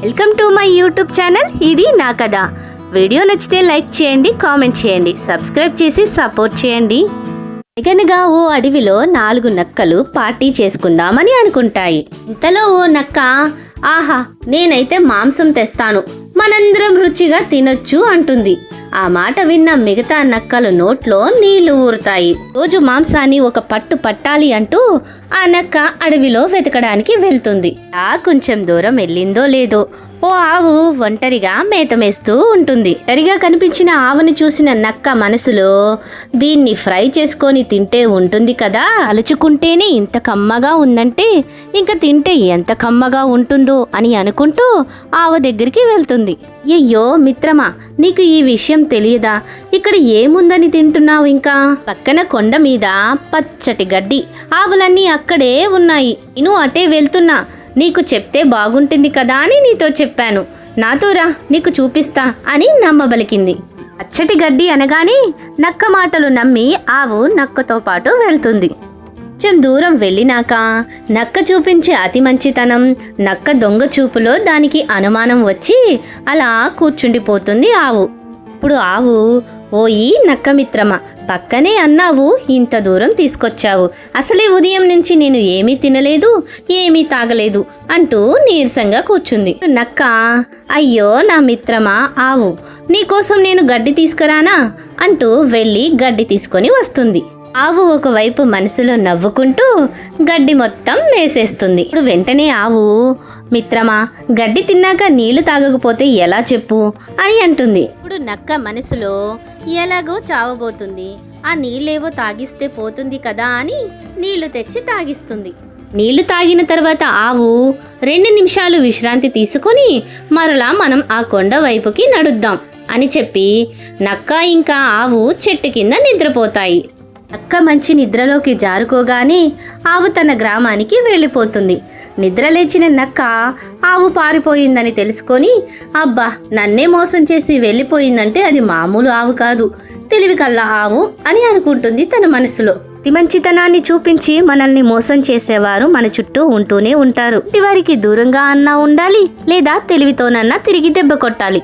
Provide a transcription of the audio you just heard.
Welcome to my YouTube channel. ఇది నా కథ. వీడియో నచ్చితే లైక్ చేయండి, కామెంట్ చేయండి, సబ్స్క్రైబ్ చేసి సపోర్ట్ చేయండి. అనగనగా ఓ అడవిలో 4 నక్కలు పార్టీ చేసుకుందామని అనుకుంటాయి. ఇంతలో ఓ నక్క, ఆహా, నేనైతే మాంసం తెస్తాను, మనందరం రుచిగా తినొచ్చు అంటుంది. ఆ మాట విన్న మిగతా నక్కలు నోట్లో నీళ్లు ఊరుతాయి. రోజు మాంసాన్ని ఒక పట్టు పట్టాలి అంటూ ఆ నక్క అడవిలో వెతకడానికి వెళ్తుంది. కొంచెం దూరం వెళ్ళిందో లేదో ఓ ఆవు ఒంటరిగా మేతమేస్తూ ఉంటుంది. ఒంటరిగా కనిపించిన ఆవుని చూసిన నక్క మనసులో, దీన్ని ఫ్రై చేసుకొని తింటే ఉంటుంది కదా, అలుచుకుంటేనే ఇంత కమ్మగా ఉందంటే ఇంకా తింటే ఎంత కమ్మగా ఉంటుందో అని అనుకుంటూ ఆవు దగ్గరికి వెళ్తుంది. అయ్యో మిత్రమా, నీకు ఈ విషయం తెలియదా? ఇక్కడ ఏముందని తింటున్నావు? ఇంకా పక్కన కొండ మీద పచ్చటి గడ్డి, ఆవులన్నీ అక్కడే ఉన్నాయి. నేను అటే వెళ్తున్నా, నీకు చెప్తే బాగుంటుంది కదా అని నీతో చెప్పాను. నాతో రా, నీకు చూపిస్తా అని నమ్మబలికింది. పచ్చటి గడ్డి అనగానే నక్క మాటలు నమ్మి ఆవు నక్కతో పాటు వెళ్తుంది. కొంచెం దూరం వెళ్ళినాక నక్క చూపించే అతి మంచితనం, నక్క దొంగ చూపులో దానికి అనుమానం వచ్చి అలా కూర్చుండిపోతుంది ఆవు. ఇప్పుడు ఆవు, ఓయి నక్క మిత్రమా, పక్కనే అన్నావు, ఇంత దూరం తీసుకొచ్చావు, అసలే ఉదయం నుంచి నేను ఏమీ తినలేదు, ఏమీ తాగలేదు అంటూ నీరసంగా కూర్చుంది. నక్క, అయ్యో నా మిత్రమా ఆవు, నీకోసం నేను గడ్డి తీసుకురానా అంటూ వెళ్ళి గడ్డి తీసుకొని వస్తుంది. ఆవు ఒకవైపు మనసులో నవ్వుకుంటూ గడ్డి మొత్తం మేసేస్తుంది. ఇప్పుడు వెంటనే ఆవు, మిత్రమా, గడ్డి తిన్నాక నీళ్లు తాగకపోతే ఎలా చెప్పు అని అంటుంది. ఇప్పుడు నక్క మనసులో, ఎలాగో చావబోతుంది, ఆ నీళ్ళేవో తాగిస్తే పోతుంది కదా అని నీళ్లు తెచ్చి తాగిస్తుంది. నీళ్లు తాగిన తర్వాత ఆవు 2 నిమిషాలు విశ్రాంతి తీసుకొని మరలా మనం ఆ కొండ వైపుకి నడుద్దాం అని చెప్పి నక్క ఇంకా ఆవు చెట్టు కింద నిద్రపోతాయి. నక్క మంచి నిద్రలోకి జారుకోగానే ఆవు తన గ్రామానికి వెళ్ళిపోతుంది. నిద్రలేచిన నక్క ఆవు పారిపోయిందని తెలుసుకొని, అబ్బా, నన్నే మోసం చేసి వెళ్ళిపోయిందంటే అది మామూలు ఆవు కాదు, తెలివి కల్లా ఆవు అని అనుకుంటుంది తన మనసులో. అతి మంచితనాన్ని చూపించి మనల్ని మోసం చేసేవారు మన చుట్టూ ఉంటూనే ఉంటారు. వారికి దూరంగా అన్నా ఉండాలి, లేదా తెలివితోనన్నా తిరిగి దెబ్బ కొట్టాలి.